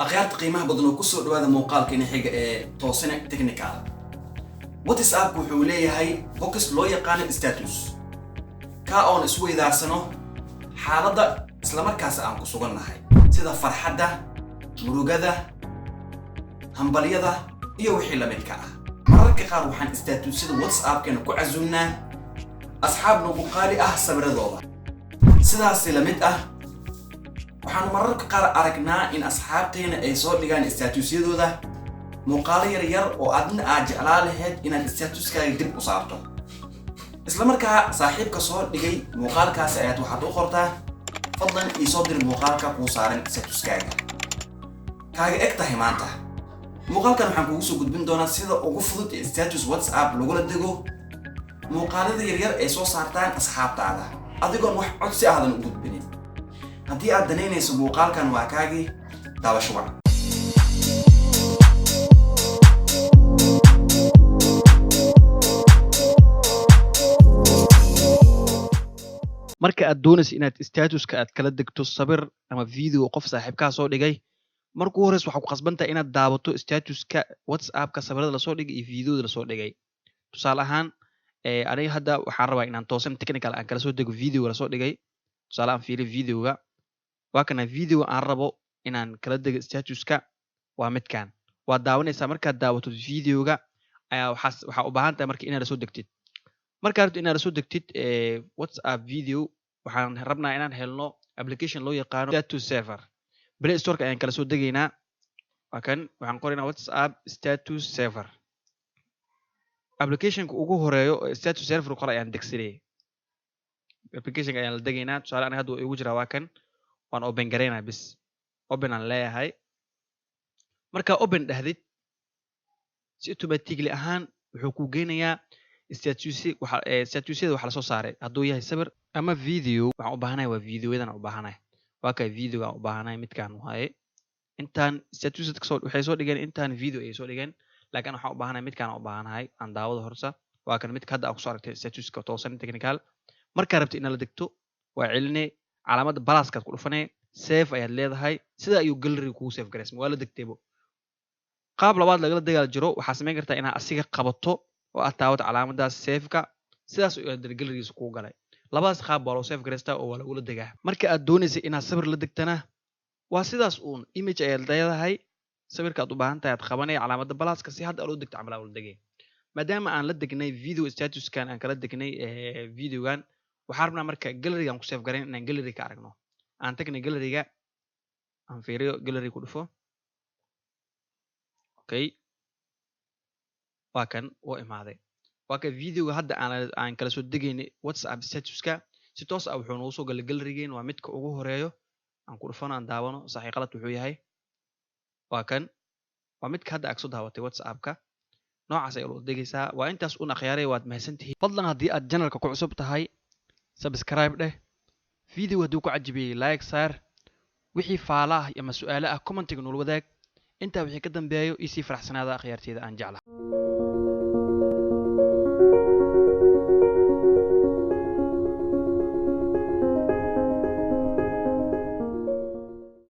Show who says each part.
Speaker 1: أخيرت قيمة بدنا كسر هذا موقال كني حاجة توصينا تكنيكال واتساب وحوليه هاي بوكس لو يقان ستاتوس كأون اسوي ذا سنة حالة إسلامك كاس أم كسرنا هاي سيدا فرحة مرجدة همبلية يوحي لملكة مرة كقار وحن ستاتوس سيدا واتساب كانوا كعزونا أصحاب نبوقالي سبر ذولا سيدا سلامت waxaan mararka qaar aragnaa in asxaabteena ay soo dhigaan statusyadooda muuqaalo yar yar oo adna aad jeclaa lahayd inaad statuskaaga dib u saarto isla markaa saaxiibka soo dhigay muuqaalkaas ayaad waxaad u qortaa fadlan ii soo dir muuqaalka kuu saaran statuskaaga kaaga eg tahay maanta muuqaalkan waxaan kugu soo gudbin doonaa sida ugu fudud ee status WhatsApp lagula dego muuqaalada yar yar ay soo saartaan asxaabtaada adigoon wax codsi ahdan u gudbinin haddii aad danaynayso muuqaalkan waa kaagii daawasho wacan
Speaker 2: marka aad doonayso inaad statuska aad kala degto sawir ama video qof saaxiibkaa soo dhigay marka ugu horeysa waxaa ku qasbantahay inaad daawato statuska WhatsApp-ka sawirada la soo dhigay iyo videoda la soo dhigay tusaale ahaan aniga hadda waxaan rabaa inaan toosan technical aan kala soo dego video la soo dhigay tusaale aan fiiri videoga waa kana video aan rabo inaan kala dego statuska waa midkan waa daawanaysaa markaad daawato videoga ayaa waxa u baahan tahay marka inaad soo degtid marka rabto inaad soo degtid WhatsApp video waxaan rabnaa inaan helno application loo yaqaano status saver Play Store ayaan kala soo degaynaa waxaan qoraynaa WhatsApp status saver application-ka ugu horeeyo status saver qor ayaan degsanay application ayaan la degaynaa tusaale aniga hadda igu jira waa kan waan open gareynaa bis open aan leeyahay marka open dhahdid si automatically ahaan wuxuu ku geynayaa statusyada waxa la soo saaray hadduu yahay sawir ama video waxaan u baahanahay waa videoyadan u baahanahay waa kay video aan u baahanahay midkaan waaye intaan statusyada waxay soo dhigeen intaan video ay soo dhigeen laakiin waxaan u baahanahay midkaan u baahanahay aan daawada horta waa kan midka hadda aan ku soo aragtay statuska toosan technical marka rabto inaad la degto waa celinay calaamada balaaskaad ku dhufanay save ayaad leedahay sida ayuu gallery kugu save gareysmo waa la degtaybo qaab labaad lagala dagaal jiro waxaa samayn kartaa inaad asiga qabato oo aad taawato calaamadaas save-ka sidaas oo aad gallerygiisa kugu galay labadaas qaab waa loo save gareystaa oo waa lagula degaa marka aad doonaysa inaad sawir la degtana waa sidaas uun image ayaad leedahay sawirka aad u baahan tahay aad qabanay calaamada balaaska si hadda loo degto camal loo degay maadaama aan la degnay video statuskan aan kala degnay videogan waxaan rabnaa marka gallerygan ku save gareyn inaan gallery ka aragno aan tagnay galleryga aan fiiriyo gallery ku dhufo okay waa kan oo imaaday waa ka videoga hadda aan kala soo degaynay WhatsApp statuska si toos ah wuxuu noo soo galay gallerygeen waa midka ugu horeeyo aan ku dhufano aan daawano saxiix qalad wuxuu yahay waa kan waa midka hadda aad soo daawatay WhatsApp-ka noocaas ay loo degaysaa waa intaas una khiyaaray waad mahadsantihiin fadlan haddii aad channelka ku cusub tahay subscribe dheh video hadduu ku cajibiyey like saar wixii faala ah ama su'aalo ah commentiga noo wadaag intaa wixii ka dambeeyo isii faraxsanaada khiyaarteeda aan jeclahay